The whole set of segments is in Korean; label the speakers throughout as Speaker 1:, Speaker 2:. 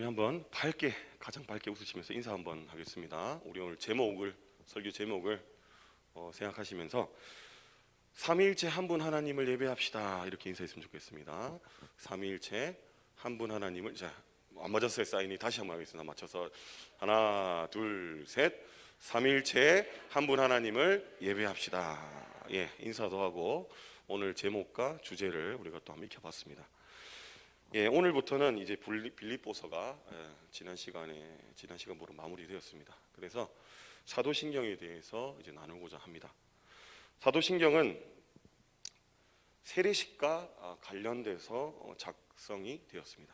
Speaker 1: 우리 한번 가장 밝게 웃으시면서 인사 한번 하겠습니다. 우리 오늘 설교 제목을 생각하시면서 삼위일체 한 분 하나님을 예배합시다 이렇게 인사했으면 좋겠습니다. 삼위일체 한 분 하나님을, 안 맞았어요 사인이. 다시 한번 하겠습니다. 맞춰서 하나 둘 셋. 삼위일체 한 분 하나님을 예배합시다. 인사도 하고 오늘 제목과 주제를 우리가 또 한번 익혀봤습니다. 오늘부터는 이제 빌립보서가 지난 시간부로 마무리되었습니다. 그래서 사도신경에 대해서 이제 나누고자 합니다. 사도신경은 세례식과 관련돼서 작성이 되었습니다.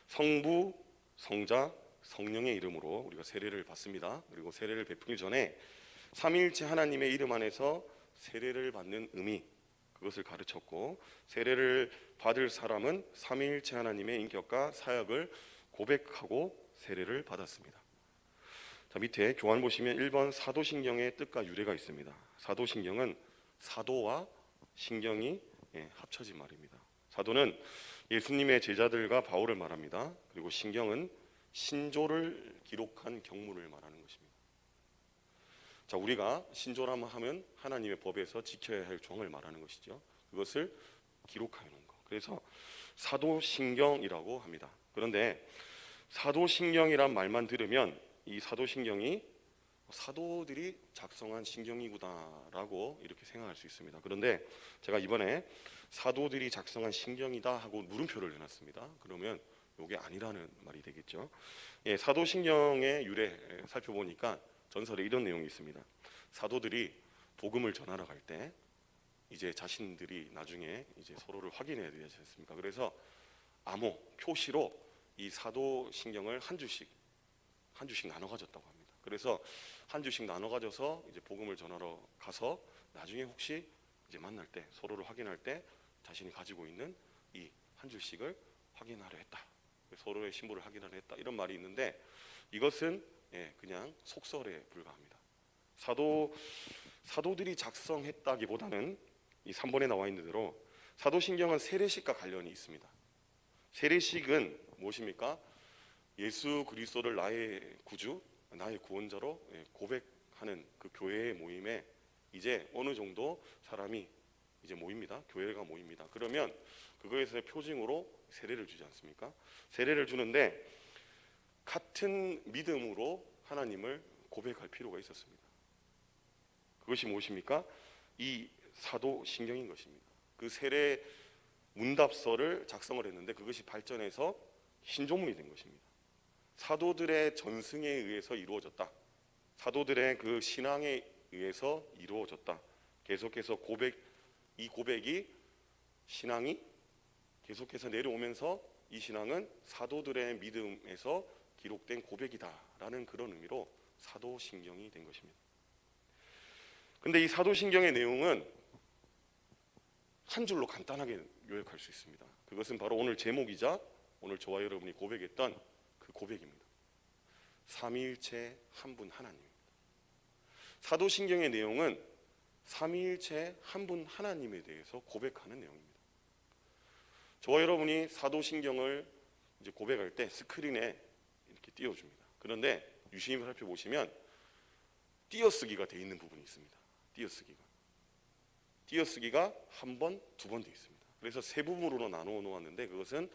Speaker 1: 성부, 성자, 성령의 이름으로 우리가 세례를 받습니다. 그리고 세례를 베풀기 전에 삼위일체 하나님의 이름 안에서 세례를 받는 의미, 그것을 가르쳤고, 세례를 받을 사람은 삼위일체 하나님의 인격과 사역을 고백하고 세례를 받았습니다. 자, 밑에 교환 보시면 1번 사도신경의 뜻과 유래가 있습니다. 사도신경은 사도와 신경이 합쳐진 말입니다. 사도는 예수님의 제자들과 바울을 말합니다. 그리고 신경은 신조를 기록한 경문을 말하는 것입니다. 자, 우리가 신조라고 하면 하나님의 법에서 지켜야 할 종을 말하는 것이죠. 그것을 기록하는 것. 그래서 사도신경이라고 합니다. 그런데 사도신경이란 말만 들으면 이 사도신경이 사도들이 작성한 신경이구나라고 이렇게 생각할 수 있습니다. 그런데 제가 이번에 사도들이 작성한 신경이다 하고 물음표를 내놨습니다. 그러면 이게 아니라는 말이 되겠죠. 사도신경의 유래 살펴보니까 전설에 이런 내용이 있습니다. 사도들이 복음을 전하러 갈 때 이제 자신들이 나중에 이제 서로를 확인해야 되지 않습니까? 그래서 암호, 표시로 이 사도신경을 한 주씩 나눠 가졌다고 합니다. 그래서 한 주씩 나눠 가져서 이제 복음을 전하러 가서 나중에 혹시 이제 만날 때 서로를 확인할 때 자신이 가지고 있는 이 한 줄씩을 확인하려 했다. 서로의 신분을 확인하려 했다. 이런 말이 있는데 이것은 그냥 속설에 불과합니다. 사도들이 작성했다기보다는 이 3번에 나와 있는 대로 사도신경은 세례식과 관련이 있습니다. 세례식은 무엇입니까? 예수 그리스도를 나의 구주, 나의 구원자로 고백하는 그 교회의 모임에 이제 어느 정도 사람이 이제 모입니다. 교회가 모입니다. 그러면 그거에서의 표징으로 세례를 주지 않습니까? 세례를 주는데 같은 믿음으로 하나님을 고백할 필요가 있었습니다. 그것이 무엇입니까? 이 사도신경인 것입니다. 그 세례 문답서를 작성을 했는데 그것이 발전해서 신조문이 된 것입니다. 사도들의 전승에 의해서 이루어졌다. 사도들의 그 신앙에 의해서 이루어졌다. 계속해서 이 고백이 신앙이 계속해서 내려오면서 이 신앙은 사도들의 믿음에서 기록된 고백이다라는 그런 의미로 사도신경이 된 것입니다. 근데 이 사도신경의 내용은 한 줄로 간단하게 요약할 수 있습니다. 그것은 바로 오늘 제목이자 오늘 저와 여러분이 고백했던 그 고백입니다. 삼위일체 한 분 하나님입니다. 사도신경의 내용은 삼위일체 한 분 하나님에 대해서 고백하는 내용입니다. 저와 여러분이 사도신경을 이제 고백할 때 스크린에 이렇게 띄워줍니다. 그런데 유심히 살펴보시면 띄어쓰기가 되어 있는 부분이 있습니다. 띄어쓰기가 한 번, 두 번 되어 있습니다. 그래서 세 부분으로 나누어 놓았는데 그것은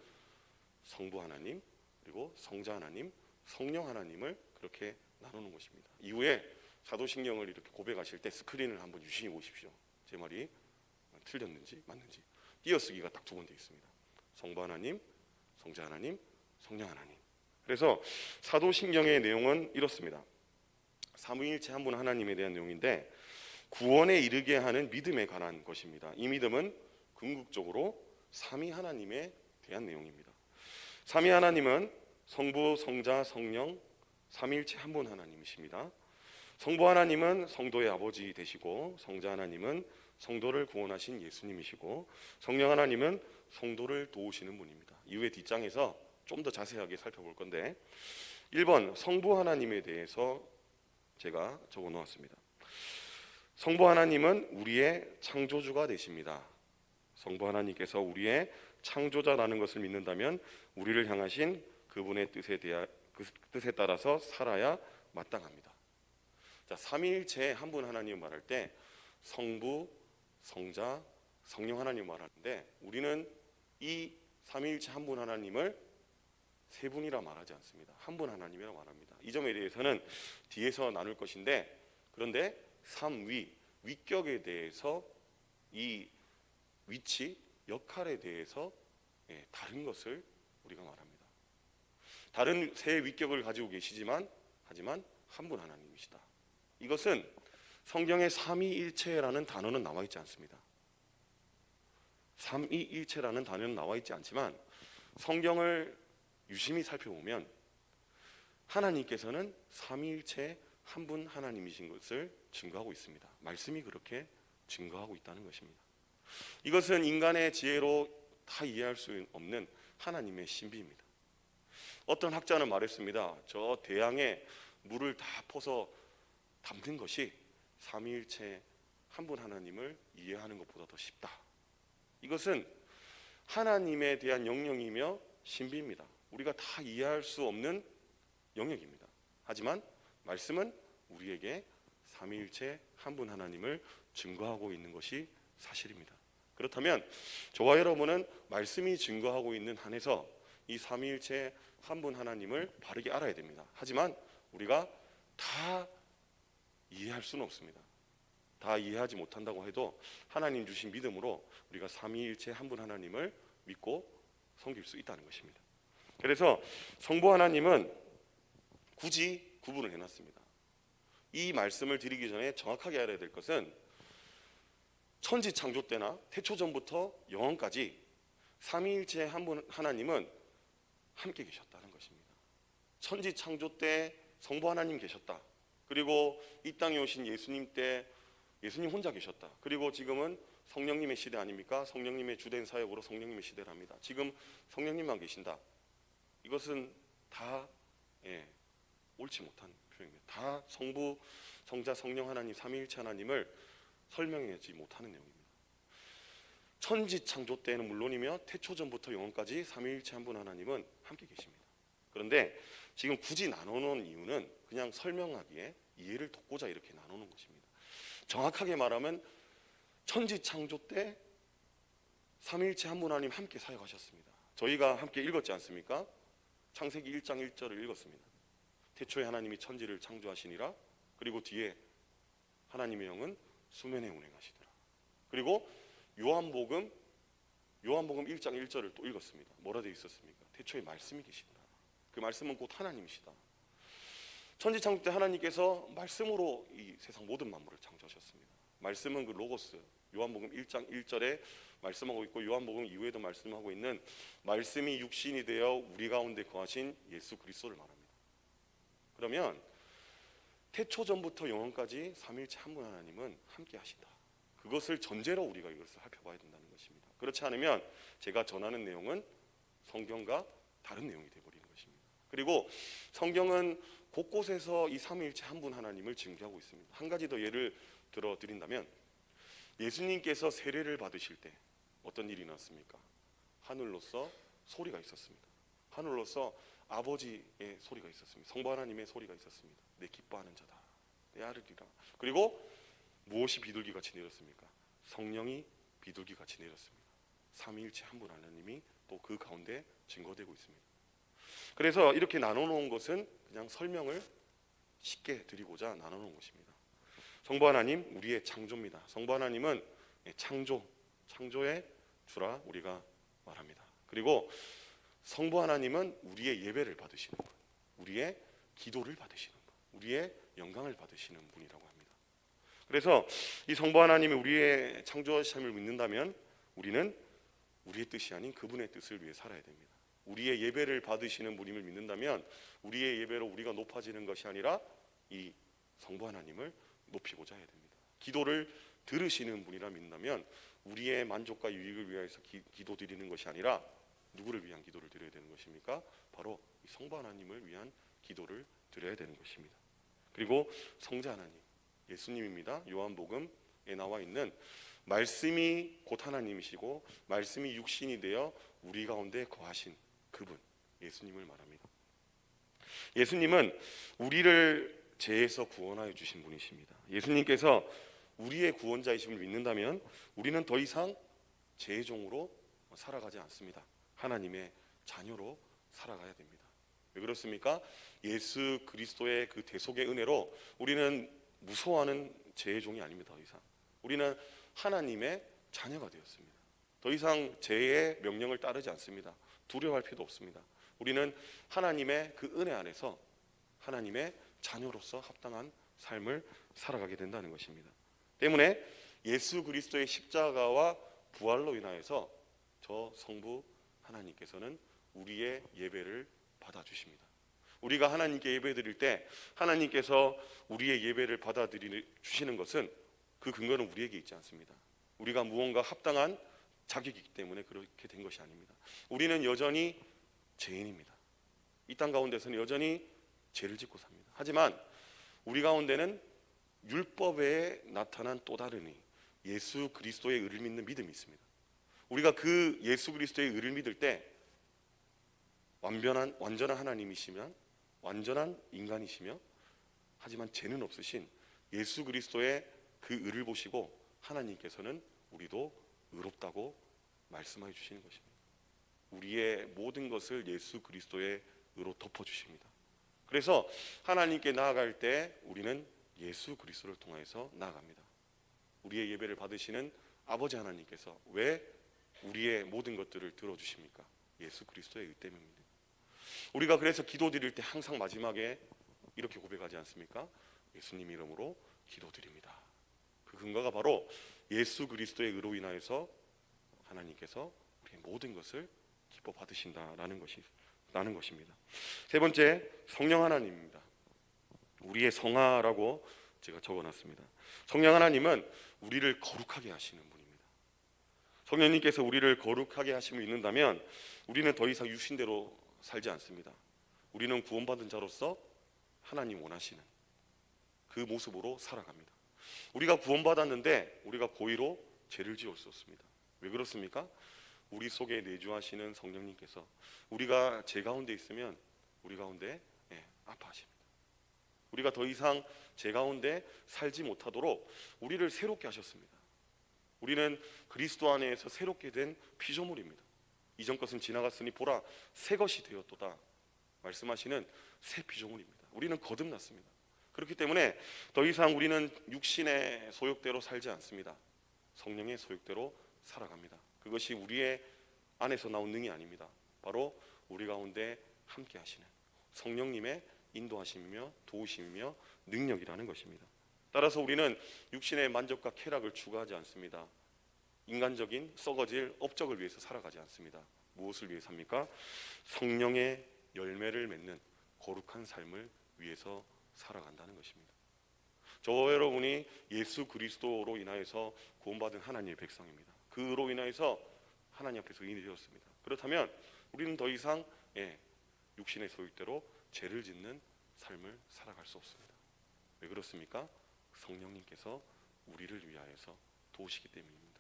Speaker 1: 성부 하나님, 그리고 성자 하나님, 성령 하나님을 그렇게 나누는 것입니다. 이후에 사도신경을 이렇게 고백하실 때 스크린을 한번 유심히 보십시오. 제 말이 틀렸는지 맞는지. 띄어쓰기가 딱 두 번 되어 있습니다. 성부 하나님, 성자 하나님, 성령 하나님. 그래서 사도신경의 내용은 이렇습니다. 삼위일체 한 분 하나님에 대한 내용인데 구원에 이르게 하는 믿음에 관한 것입니다. 이 믿음은 궁극적으로 삼위 하나님에 대한 내용입니다. 삼위 하나님은 성부, 성자, 성령, 삼위일체 한 분 하나님이십니다. 성부 하나님은 성도의 아버지 되시고, 성자 하나님은 성도를 구원하신 예수님이시고, 성령 하나님은 성도를 도우시는 분입니다. 이후에 뒷장에서 좀 더 자세하게 살펴볼 건데 1번 성부 하나님에 대해서 제가 적어 놓았습니다. 성부 하나님은 우리의 창조주가 되십니다. 성부 하나님께서 우리의 창조자라는 것을 믿는다면 우리를 향하신 그분의 뜻에 따라서 살아야 마땅합니다. 자, 삼위일체 한 분 하나님 말할 때 성부, 성자, 성령 하나님 말하는데 우리는 이 삼위일체 한 분 하나님을 세 분이라 말하지 않습니다. 한 분 하나님이라 말합니다. 이 점에 대해서는 뒤에서 나눌 것인데, 그런데 삼위, 위격에 대해서 이 위치, 역할에 대해서 다른 것을 우리가 말합니다. 다른 세 위격을 가지고 계시지만 하지만 한 분 하나님이시다. 이것은 성경에 삼위일체라는 단어는 나와 있지 않습니다. 삼위일체라는 단어는 나와 있지 않지만 성경을 유심히 살펴보면 하나님께서는 삼위일체 한 분 하나님이신 것을 증거하고 있습니다. 말씀이 그렇게 증거하고 있다는 것입니다. 이것은 인간의 지혜로 다 이해할 수 없는 하나님의 신비입니다. 어떤 학자는 말했습니다. 저 대양에 물을 다 퍼서 담는 것이 삼위일체 한 분 하나님을 이해하는 것보다 더 쉽다. 이것은 하나님에 대한 영역이며 신비입니다. 우리가 다 이해할 수 없는 영역입니다. 하지만 말씀은 우리에게 삼위일체 한 분 하나님을 증거하고 있는 것이 사실입니다. 그렇다면 저와 여러분은 말씀이 증거하고 있는 한에서 이 삼위일체 한 분 하나님을 바르게 알아야 됩니다. 하지만 우리가 다 이해할 수는 없습니다. 다 이해하지 못한다고 해도 하나님 주신 믿음으로 우리가 삼위일체 한 분 하나님을 믿고 섬길 수 있다는 것입니다. 그래서 성부 하나님은 굳이 구분을 해놨습니다. 이 말씀을 드리기 전에 정확하게 알아야 될 것은 천지 창조 때나 태초 전부터 영원까지 삼위일체 한 분 하나님은 함께 계셨다는 것입니다. 천지 창조 때 성부 하나님 계셨다. 그리고 이 땅에 오신 예수님 때 예수님 혼자 계셨다. 그리고 지금은 성령님의 시대 아닙니까? 성령님의 주된 사역으로 성령님의 시대랍니다. 지금 성령님만 계신다. 이것은 다 옳지 못한 표현입니다. 다 성부, 성자, 성령 하나님, 삼위일체 하나님을 설명하지 못하는 내용입니다. 천지 창조 때는 물론이며 태초 전부터 영원까지 삼위일체 한 분 하나님은 함께 계십니다. 그런데 지금 굳이 나누는 이유는 그냥 설명하기에 이해를 돕고자 이렇게 나누는 것입니다. 정확하게 말하면 천지 창조 때 삼위일체 한 분 하나님 함께 사역하셨습니다. 저희가 함께 읽었지 않습니까? 창세기 1장 1절을 읽었습니다. 태초에 하나님이 천지를 창조하시니라. 그리고 뒤에 하나님의 영은 수면에 운행하시더라. 그리고 요한복음 1장 1절을 또 읽었습니다. 뭐라 되어 있었습니까? 태초에 말씀이 계시더라. 그 말씀은 곧 하나님이시다. 천지 창조 때 하나님께서 말씀으로 이 세상 모든 만물을 창조하셨습니다. 말씀은 그 로고스, 요한복음 1장 1절에 말씀하고 있고 요한복음 이후에도 말씀하고 있는 말씀이 육신이 되어 우리 가운데 거하신 예수 그리스도를 말합니다. 그러면 태초 전부터 영원까지 삼위일체 한 분 하나님은 함께 하신다. 그것을 전제로 우리가 이것을 살펴봐야 된다는 것입니다. 그렇지 않으면 제가 전하는 내용은 성경과 다른 내용이 되어버리는 것입니다. 그리고 성경은 곳곳에서 이 삼위일체 한 분 하나님을 증거하고 있습니다. 한 가지 더 예를 들어 드린다면 예수님께서 세례를 받으실 때 어떤 일이 났습니까? 하늘로서 소리가 있었습니다. 하늘로서 아버지의 소리가 있었습니다. 성부 하나님의 소리가 있었습니다. 내 기뻐하는 자다, 내 아들이라. 그리고 무엇이 비둘기같이 내렸습니까? 성령이 비둘기같이 내렸습니다. 삼위일체 한 분 하나님이 또 그 가운데 증거되고 있습니다. 그래서 이렇게 나눠놓은 것은 그냥 설명을 쉽게 드리고자 나눠놓은 것입니다. 성부 하나님 우리의 창조입니다. 성부 하나님은 창조의 주라 우리가 말합니다. 그리고 성부 하나님은 우리의 예배를 받으시는 분, 우리의 기도를 받으시는 분, 우리의 영광을 받으시는 분이라고 합니다. 그래서 이 성부 하나님이 우리의 창조하심을 믿는다면 우리는 우리의 뜻이 아닌 그분의 뜻을 위해 살아야 됩니다. 우리의 예배를 받으시는 분임을 믿는다면 우리의 예배로 우리가 높아지는 것이 아니라 이 성부 하나님을 높이고자 해야 됩니다. 기도를 들으시는 분이라 믿는다면 우리의 만족과 유익을 위해서 기도 드리는 것이 아니라 누구를 위한 기도를 드려야 되는 것입니까? 바로 이 성부 하나님을 위한 기도를 드려야 되는 것입니다. 그리고 성자 하나님, 예수님입니다. 요한복음에 나와 있는 말씀이 곧 하나님이시고 말씀이 육신이 되어 우리 가운데 거하신 그분 예수님을 말합니다. 예수님은 우리를 죄에서 구원하여 주신 분이십니다. 예수님께서 우리의 구원자이심을 믿는다면 우리는 더 이상 죄의 종으로 살아가지 않습니다. 하나님의 자녀로 살아가야 됩니다. 왜 그렇습니까? 예수 그리스도의 그 대속의 은혜로 우리는 무서워하는 죄의 종이 아닙니다. 더 이상 우리는 하나님의 자녀가 되었습니다. 더 이상 죄의 명령을 따르지 않습니다. 두려워할 필요도 없습니다. 우리는 하나님의 그 은혜 안에서 하나님의 자녀로서 합당한 삶을 살아가게 된다는 것입니다. 때문에 예수 그리스도의 십자가와 부활로 인하여서 저 성부 하나님께서는 우리의 예배를 받아주십니다. 우리가 하나님께 예배드릴 때 하나님께서 우리의 예배를 받아주시는 것은 그 근거는 우리에게 있지 않습니다. 우리가 무언가 합당한 자격이기 때문에 그렇게 된 것이 아닙니다. 우리는 여전히 죄인입니다. 이 땅 가운데서는 여전히 죄를 짓고 삽니다. 하지만 우리 가운데는 율법에 나타난 또 다른 의, 예수 그리스도의 의를 믿는 믿음이 있습니다. 우리가 그 예수 그리스도의 의를 믿을 때 완전한 하나님이시면 완전한 인간이시며 하지만 죄는 없으신 예수 그리스도의 그 의를 보시고 하나님께서는 우리도 의롭다고 말씀해 주시는 것입니다. 우리의 모든 것을 예수 그리스도의 의로 덮어주십니다. 그래서 하나님께 나아갈 때 우리는 예수 그리스도를 통해서 나아갑니다. 우리의 예배를 받으시는 아버지 하나님께서 왜 우리의 모든 것들을 들어주십니까? 예수 그리스도의 의 때문입니다. 우리가 그래서 기도드릴 때 항상 마지막에 이렇게 고백하지 않습니까? 예수님 이름으로 기도드립니다. 그 근거가 바로 예수 그리스도의 의로 인하여서 하나님께서 우리의 모든 것을 기뻐 받으신다라는 것입니다. 세 번째, 성령 하나님입니다. 우리의 성화라고 제가 적어놨습니다. 성령 하나님은 우리를 거룩하게 하시는 분입니다. 성령님께서 우리를 거룩하게 하심을 믿는다면 우리는 더 이상 육신대로 살지 않습니다. 우리는 구원받은 자로서 하나님 원하시는 그 모습으로 살아갑니다. 우리가 구원받았는데 우리가 고의로 죄를 지을 수 없습니다. 왜 그렇습니까? 우리 속에 내주하시는 성령님께서 우리가 죄 가운데 있으면 우리 가운데 아파하십니다. 우리가 더 이상 죄 가운데 살지 못하도록 우리를 새롭게 하셨습니다. 우리는 그리스도 안에서 새롭게 된 피조물입니다. 이전 것은 지나갔으니 보라 새 것이 되었도다 말씀하시는 새 피조물입니다. 우리는 거듭났습니다. 그렇기 때문에 더 이상 우리는 육신의 소욕대로 살지 않습니다. 성령의 소욕대로 살아갑니다. 그것이 우리의 안에서 나온 능이 아닙니다. 바로 우리 가운데 함께 하시는 성령님의 인도하심이며 도우심이며 능력이라는 것입니다. 따라서 우리는 육신의 만족과 쾌락을 추구하지 않습니다. 인간적인 썩어질 업적을 위해서 살아가지 않습니다. 무엇을 위해 삽니까? 성령의 열매를 맺는 거룩한 삶을 위해서 살아간다는 것입니다. 저와 여러분이 예수 그리스도로 인하여서 구원받은 하나님의 백성입니다. 그로 인하여서 하나님 앞에서 의인이 되었습니다. 그렇다면 우리는 더 이상 육신의 소욕대로 죄를 짓는 삶을 살아갈 수 없습니다. 왜 그렇습니까? 성령님께서 우리를 위하여서 도우시기 때문입니다.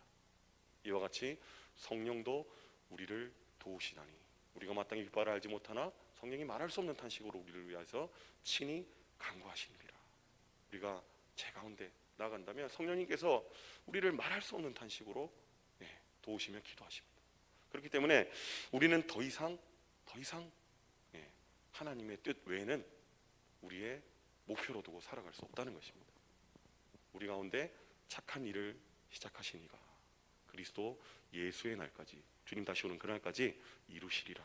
Speaker 1: 이와 같이 성령도 우리를 도우시다니 우리가 마땅히 깃발을 알지 못하나 성령이 말할 수 없는 탄식으로 우리를 위하여서 친히 간구하시느니라. 우리가 죄 가운데 나간다면 성령님께서 우리를 말할 수 없는 탄식으로 도우시며 기도하십니다. 그렇기 때문에 우리는 더 이상 하나님의 뜻 외에는 우리의 목표로 두고 살아갈 수 없다는 것입니다. 우리 가운데 착한 일을 시작하신 이가 그리스도 예수의 날까지 주님 다시 오는 그날까지 이루시리라.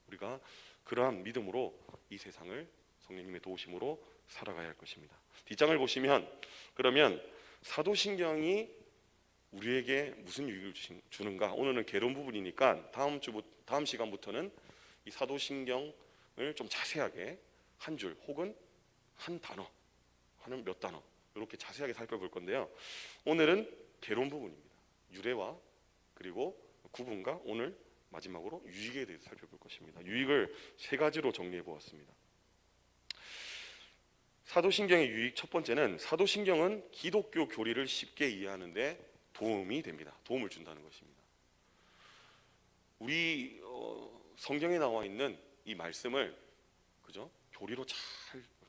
Speaker 1: 우리가 그러한 믿음으로 이 세상을 성령님의 도우심으로 살아가야 할 것입니다. 뒷장을 보시면 그러면 사도신경이 우리에게 무슨 유익을 주는가? 오늘은 개론 부분이니까 다음 시간부터는 이 사도신경을 좀 자세하게 한 줄 혹은 한 단어, 하는 몇 단어 이렇게 자세하게 살펴볼 건데요. 오늘은 개론 부분입니다. 유래와 그리고 구분과 오늘 마지막으로 유익에 대해서 살펴볼 것입니다. 유익을 세 가지로 정리해 보았습니다. 사도신경의 유익 첫 번째는 사도신경은 기독교 교리를 쉽게 이해하는 데 도움이 됩니다. 도움을 준다는 것입니다. 우리 성경에 나와 있는 이 말씀을 그죠? 교리로 잘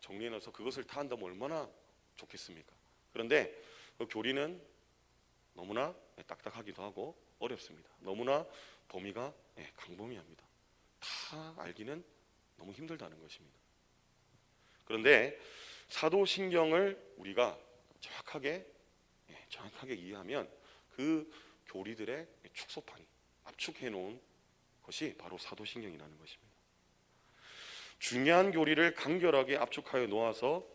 Speaker 1: 정리해놔서 그것을 다 한다면 얼마나 좋겠습니까? 그런데 그 교리는 너무나 딱딱하기도 하고 어렵습니다. 너무나 범위가 광범위합니다. 다 알기는 너무 힘들다는 것입니다. 그런데 사도신경을 우리가 정확하게 이해하면 그 교리들의 축소판이 압축해 놓은 것이 바로 사도신경이라는 것입니다. 중요한 교리를 간결하게 압축하여 놓아서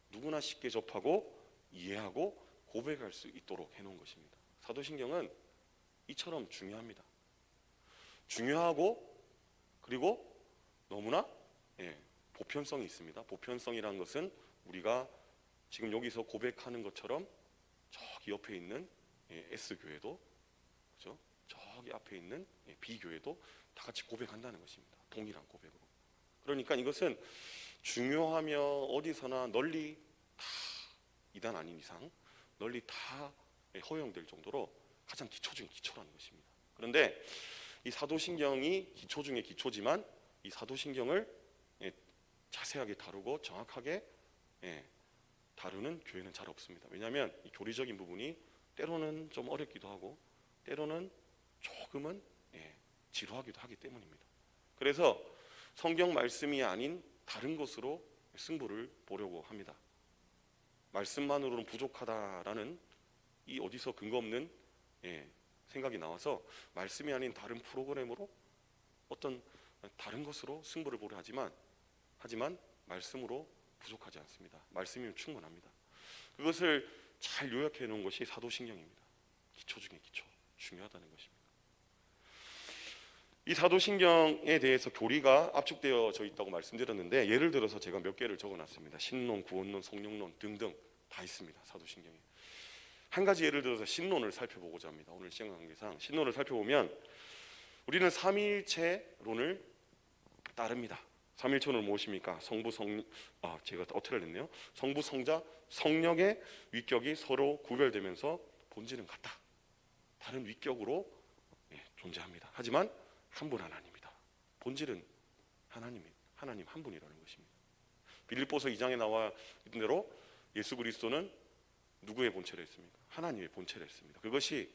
Speaker 1: 누구나 쉽게 접하고 이해하고 고백할 수 있도록 해놓은 것입니다. 사도신경은 이처럼 중요합니다. 중요하고 그리고 너무나 보편성이 있습니다. 보편성이라는 것은 우리가 지금 여기서 고백하는 것처럼 저기 옆에 있는 S교회도 그죠? 저기 앞에 있는 B교회도 다 같이 고백한다는 것입니다. 동일한 고백으로. 그러니까 이것은 중요하며 어디서나 널리 다 이단 아닌 이상 널리 다 허용될 정도로 가장 기초 중에 기초라는 것입니다. 그런데 이 사도신경이 기초 중에 기초지만 이 사도신경을 자세하게 다루고 정확하게 다루는 교회는 잘 없습니다. 왜냐하면 이 교리적인 부분이 때로는 좀 어렵기도 하고 때로는 조금은 지루하기도 하기 때문입니다. 그래서 성경 말씀이 아닌 다른 것으로 승부를 보려고 합니다. 말씀만으로는 부족하다라는 이 어디서 근거 없는 생각이 나와서 말씀이 아닌 다른 프로그램으로 어떤 다른 것으로 승부를 보려 하지만 말씀으로 부족하지 않습니다. 말씀이면 충분합니다. 그것을 잘 요약해 놓은 것이 사도신경입니다. 기초 중에 기초, 중요하다는 것입니다. 이 사도신경에 대해서 교리가 압축되어져 있다고 말씀드렸는데 예를 들어서 제가 몇 개를 적어놨습니다. 신론, 구원론, 성령론 등등 다 있습니다. 사도신경에. 한 가지 예를 들어서 신론을 살펴보고자 합니다. 오늘 시간 관계상 신론을 살펴보면 우리는 삼위일체론을 따릅니다. 삼위일체론은 무엇입니까? 제가 어떻게 했네요. 성부, 성자, 성령의 위격이 서로 구별되면서 본질은 같다. 다른 위격으로 존재합니다. 하지만 한 분 하나님이다. 본질은 하나님 한 분이라는 것입니다. 빌립보서 2장에 나와 있는 대로 예수 그리스도는 누구의 본체를 했습니까? 하나님의 본체를 했습니다. 그것이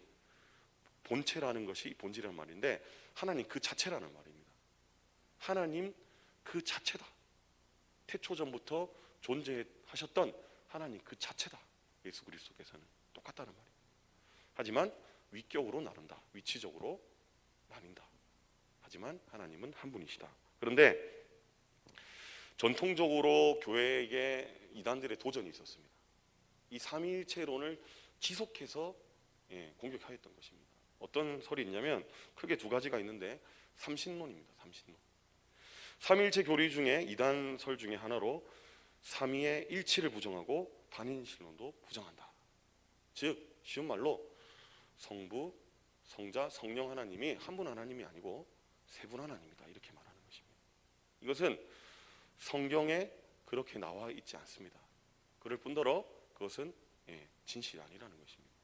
Speaker 1: 본체라는 것이 본질이라는 말인데 하나님 그 자체라는 말입니다. 하나님 그 자체다. 태초전부터 존재하셨던 하나님 그 자체다. 예수 그리스도께서는 똑같다는 말입니다. 하지만 위격으로 나눈다. 위치적으로 나뉜다. 하지만 하나님은 한 분이시다. 그런데 전통적으로 교회에게 이단들의 도전이 있었습니다. 이 삼위일체론을 지속해서 공격하였던 것입니다. 어떤 설이 있냐면 크게 두 가지가 있는데 삼신론입니다. 삼신론. 삼위일체 교리 중에 이단설 중에 하나로 삼위의 일치를 부정하고 반인신론도 부정한다. 즉 쉬운 말로 성부, 성자, 성령 하나님이 한 분 하나님이 아니고 세 분 하나님이다 이렇게 말하는 것입니다. 이것은 성경에 그렇게 나와 있지 않습니다. 그럴 뿐더러 그것은 진실이 아니라는 것입니다.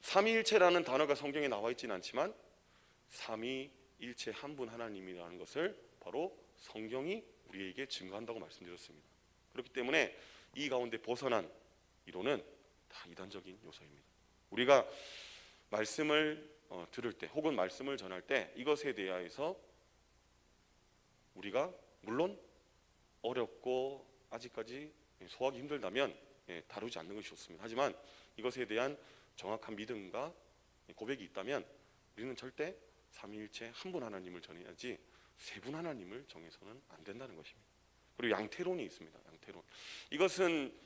Speaker 1: 삼위일체라는 단어가 성경에 나와 있지는 않지만 삼위일체 한 분 하나님이라는 것을 바로 성경이 우리에게 증거한다고 말씀드렸습니다. 그렇기 때문에 이 가운데 벗어난 이론은 다 이단적인 요소입니다. 우리가 말씀을 들을 때 혹은 말씀을 전할 때 이것에 대하여서 우리가 물론 어렵고 아직까지 소화하기 힘들다면 다루지 않는 것이 좋습니다. 하지만 이것에 대한 정확한 믿음과 고백이 있다면 우리는 절대 삼위일체 한 분 하나님을 전해야지 세 분 하나님을 정해서는 안 된다는 것입니다. 그리고 양태론이 있습니다. 양태론. 이것은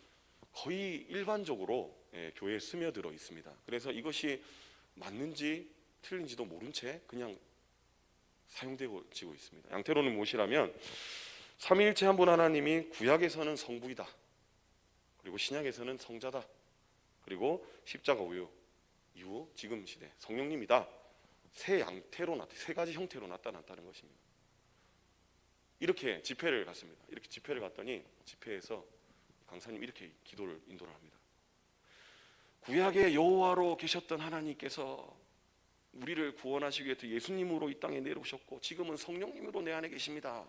Speaker 1: 거의 일반적으로 교회에 스며들어 있습니다. 그래서 이것이 맞는지 틀린지도 모른 채 그냥 사용되고 있습니다. 양태론은 무엇이라면 삼위일체 한 분 하나님이 구약에서는 성부이다. 그리고 신약에서는 성자다. 그리고 십자가 이후 지금 시대 성령님이다. 세 가지 형태로 나타났다는 것입니다. 이렇게 집회를 갔습니다. 이렇게 집회를 갔더니 집회에서 강사님 이렇게 인도를 합니다. 구약의 여호와로 계셨던 하나님께서 우리를 구원하시기 위해서 예수님으로 이 땅에 내려오셨고 지금은 성령님으로 내 안에 계십니다.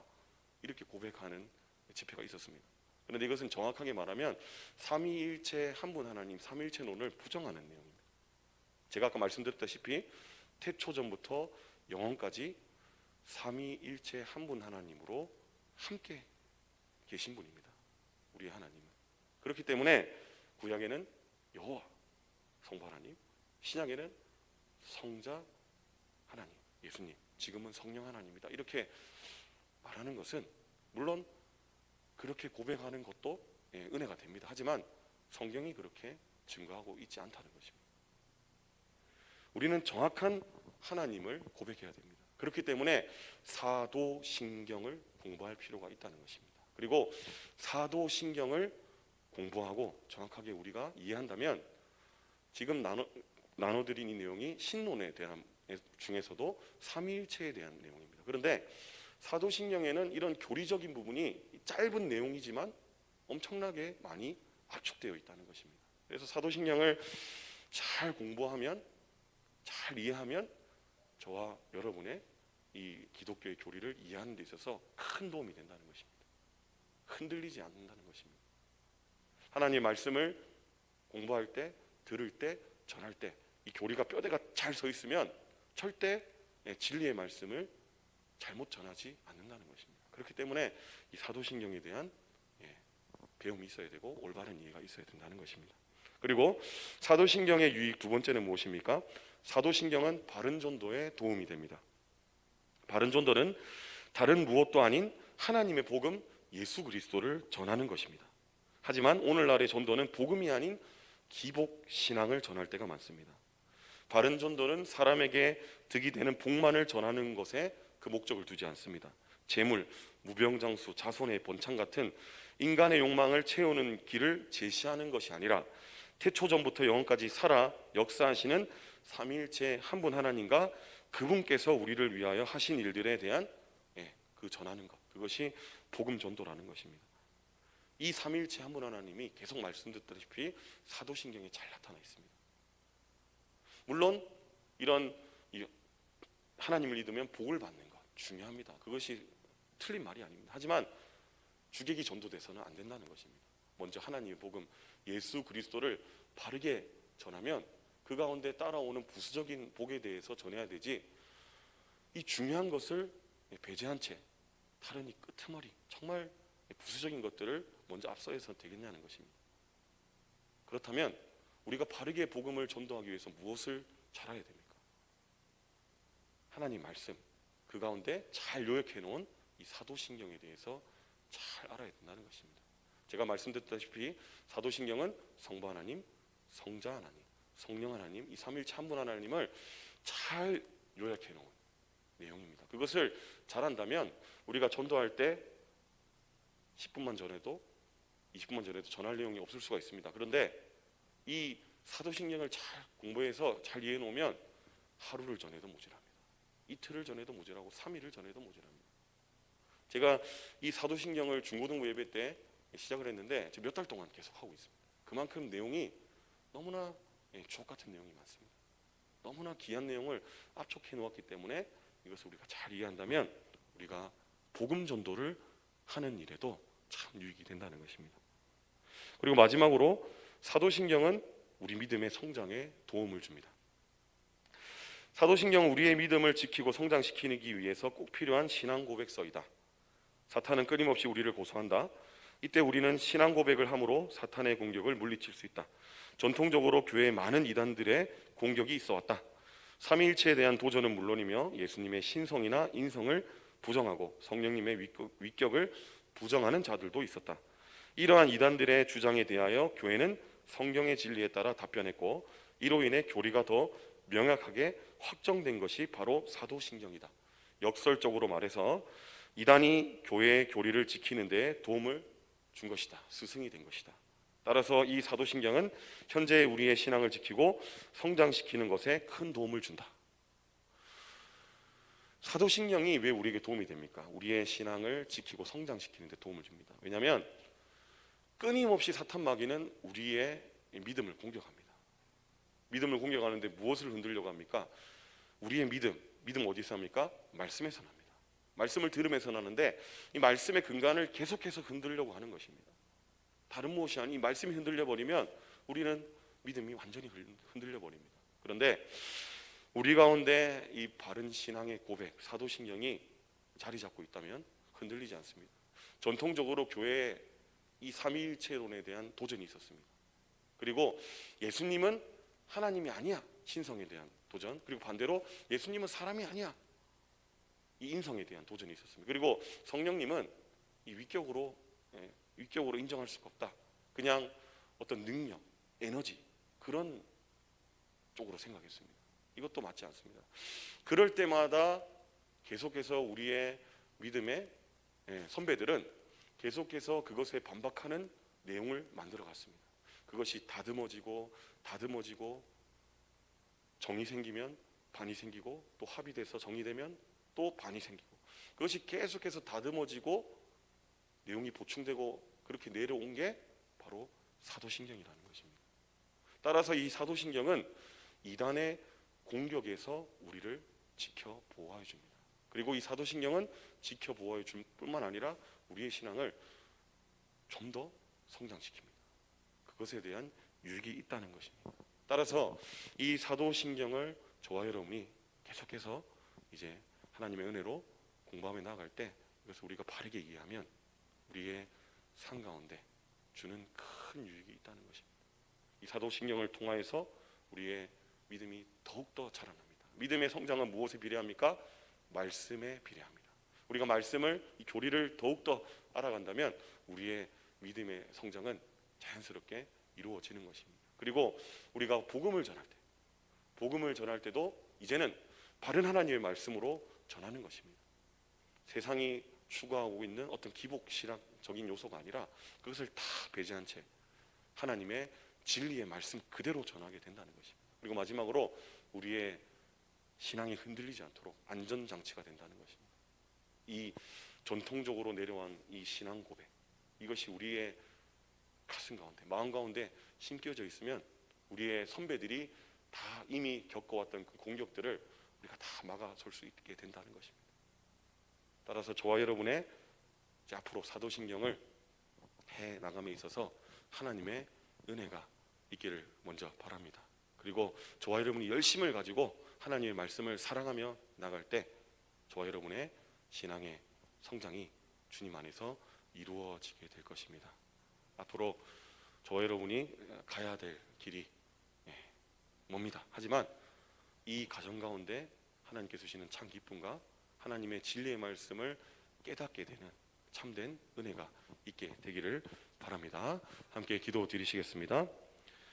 Speaker 1: 이렇게 고백하는 집회가 있었습니다. 그런데 이것은 정확하게 말하면 삼위일체 한 분 하나님 삼위일체론을 부정하는 내용입니다. 제가 아까 말씀드렸다시피 태초전부터 영원까지 삼위일체 한 분 하나님으로 함께 계신 분입니다. 우리 하나님은. 그렇기 때문에 구약에는 여호와 성부 하나님, 신약에는 성자 하나님, 예수님, 지금은 성령 하나님이다. 이렇게 말하는 것은 물론 그렇게 고백하는 것도 은혜가 됩니다. 하지만 성경이 그렇게 증거하고 있지 않다는 것입니다. 우리는 정확한 하나님을 고백해야 됩니다. 그렇기 때문에 사도신경을 공부할 필요가 있다는 것입니다. 그리고 사도신경을 공부하고 정확하게 우리가 이해한다면 지금 나눠드린 이 내용이 신론에 대한 중에서도 삼위일체에 대한 내용입니다. 그런데 사도신경에는 이런 교리적인 부분이 짧은 내용이지만 엄청나게 많이 압축되어 있다는 것입니다. 그래서 사도신경을 잘 공부하면, 잘 이해하면 저와 여러분의 이 기독교의 교리를 이해하는 데 있어서 큰 도움이 된다는 것입니다. 흔들리지 않는다는 것입니다. 하나님의 말씀을 공부할 때, 들을 때, 전할 때 이 교리가 뼈대가 잘 서 있으면 절대 진리의 말씀을 잘못 전하지 않는다는 것입니다. 그렇기 때문에 이 사도신경에 대한 배움이 있어야 되고 올바른 이해가 있어야 된다는 것입니다. 그리고 사도신경의 유익 두 번째는 무엇입니까? 사도신경은 바른 전도에 도움이 됩니다. 바른 전도는 다른 무엇도 아닌 하나님의 복음 예수 그리스도를 전하는 것입니다. 하지만 오늘날의 전도는 복음이 아닌 기복 신앙을 전할 때가 많습니다. 바른 전도는 사람에게 득이 되는 복만을 전하는 것에 그 목적을 두지 않습니다. 재물, 무병장수, 자손의 번창 같은 인간의 욕망을 채우는 길을 제시하는 것이 아니라 태초전부터 영원까지 살아 역사하시는 삼위일체 한 분 하나님과 그분께서 우리를 위하여 하신 일들에 대한 그 전하는 것, 그것이 복음 전도라는 것입니다. 이 삼위일체 한 분 하나님이 계속 말씀드렸다시피 사도신경에 잘 나타나 있습니다. 물론 이런 하나님을 믿으면 복을 받는 것 중요합니다. 그것이 틀린 말이 아닙니다. 하지만 주객이 전도돼서는 안 된다는 것입니다. 먼저 하나님의 복음 예수 그리스도를 바르게 전하면 그 가운데 따라오는 부수적인 복에 대해서 전해야 되지, 이 중요한 것을 배제한 채 다른 이 끄트머리 정말 부수적인 것들을 먼저 앞서서 되겠냐는 것입니다. 그렇다면 우리가 바르게 복음을 전도하기 위해서 무엇을 잘 알아야 됩니까? 하나님 말씀, 그 가운데 잘 요약해 놓은 이 사도신경에 대해서 잘 알아야 된다는 것입니다. 제가 말씀드렸다시피 사도신경은 성부 하나님, 성자 하나님, 성령 하나님, 이 삼위일체 한 분 하나님을 잘 요약해 놓은 내용입니다. 그것을 잘한다면 우리가 전도할 때 10분만 전해도 20분만 전해도 전할 내용이 없을 수가 있습니다. 그런데 이 사도신경을 잘 공부해서 잘 이해해 놓으면 하루를 전해도 모자랍니다. 이틀을 전해도 모자라고 3일을 전해도 모자랍니다. 제가 이 사도신경을 중고등부 예배 때 시작을 했는데 몇 달 동안 계속 하고 있습니다. 그만큼 내용이 너무나 주옥 같은 내용이 많습니다. 너무나 귀한 내용을 압축해 놓았기 때문에 이것을 우리가 잘 이해한다면 우리가 복음 전도를 하는 일에도 참 유익이 된다는 것입니다. 그리고 마지막으로 사도신경은 우리 믿음의 성장에 도움을 줍니다. 사도신경은 우리의 믿음을 지키고 성장시키기 위해서 꼭 필요한 신앙 고백서이다. 사탄은 끊임없이 우리를 고소한다. 이때 우리는 신앙 고백을 함으로 사탄의 공격을 물리칠 수 있다. 전통적으로 교회에 많은 이단들의 공격이 있어 왔다. 삼위일체에 대한 도전은 물론이며 예수님의 신성이나 인성을 부정하고 성령님의 위격을 부정하는 자들도 있었다. 이러한 이단들의 주장에 대하여 교회는 성경의 진리에 따라 답변했고 이로 인해 교리가 더 명확하게 확정된 것이 바로 사도신경이다. 역설적으로 말해서 이단이 교회의 교리를 지키는 데 도움을 준 것이다. 스승이 된 것이다. 따라서 이 사도신경은 현재 우리의 신앙을 지키고 성장시키는 것에 큰 도움을 준다. 사도신경이 왜 우리에게 도움이 됩니까? 우리의 신앙을 지키고 성장시키는 데 도움을 줍니다. 왜냐하면 끊임없이 사탄 마귀는 우리의 믿음을 공격합니다. 믿음을 공격하는데 무엇을 흔들려고 합니까? 우리의 믿음 어디서 합니까? 말씀에서 납니다. 말씀을 들으면서 나는데 이 말씀의 근간을 계속해서 흔들려고 하는 것입니다. 다른 무엇이 아닌 이 말씀이 흔들려 버리면 우리는 믿음이 완전히 흔들려 버립니다. 그런데 우리 가운데 이 바른 신앙의 고백, 사도신경이 자리 잡고 있다면 흔들리지 않습니다. 전통적으로 교회에 이 삼위일체론에 대한 도전이 있었습니다. 그리고 예수님은 하나님이 아니야, 신성에 대한 도전. 그리고 반대로 예수님은 사람이 아니야, 이 인성에 대한 도전이 있었습니다. 그리고 성령님은 이 위격으로 인정할 수가 없다. 그냥 어떤 능력, 에너지, 그런 쪽으로 생각했습니다. 이것도 맞지 않습니다. 그럴 때마다 계속해서 우리의 믿음의 선배들은 계속해서 그것에 반박하는 내용을 만들어 갔습니다. 그것이 다듬어지고 정이 생기면 반이 생기고, 또 합의돼서 정리되면 또 반이 생기고, 그것이 계속해서 다듬어지고 내용이 보충되고 그렇게 내려온 게 바로 사도신경이라는 것입니다. 따라서 이 사도신경은 이단의 공격에서 우리를 지켜 보호해 줍니다. 그리고 이 사도신경은 지켜 보호해 줄 뿐만 아니라 우리의 신앙을 좀 더 성장시킵니다. 그것에 대한 유익이 있다는 것입니다. 따라서 이 사도신경을 저와 여러분이 계속해서 이제 하나님의 은혜로 공부하며 나아갈 때 이것을 우리가 바르게 이해하면 우리의 삶 가운데 주는 큰 유익이 있다는 것입니다. 이 사도신경을 통하여서 우리의 믿음이 더욱더 자라납니다. 믿음의 성장은 무엇에 비례합니까? 말씀에 비례합니다. 우리가 말씀을, 이 교리를 더욱더 알아간다면 우리의 믿음의 성장은 자연스럽게 이루어지는 것입니다. 그리고 우리가 복음을 전할 때도 이제는 바른 하나님의 말씀으로 전하는 것입니다. 세상이 추구하고 있는 어떤 기복 신학적인 요소가 아니라 그것을 다 배제한 채 하나님의 진리의 말씀 그대로 전하게 된다는 것입니다. 그리고 마지막으로 우리의 신앙이 흔들리지 않도록 안전장치가 된다는 것입니다. 이 전통적으로 내려온 이 신앙 고백, 이것이 우리의 가슴 가운데, 마음 가운데 심겨져 있으면 우리의 선배들이 다 이미 겪어왔던 그 공격들을 우리가 다 막아설 수 있게 된다는 것입니다. 따라서 저와 여러분의 앞으로 사도신경을 해 나감에 있어서 하나님의 은혜가 있기를 먼저 바랍니다. 그리고 저와 여러분이 열심을 가지고 하나님의 말씀을 사랑하며 나갈 때 저와 여러분의 신앙의 성장이 주님 안에서 이루어지게 될 것입니다. 앞으로 저와 여러분이 가야 될 길이 멉니다. 하지만 이 가정 가운데 하나님께서 주시는 참 기쁨과 하나님의 진리의 말씀을 깨닫게 되는 참된 은혜가 있게 되기를 바랍니다. 함께 기도 드리시겠습니다.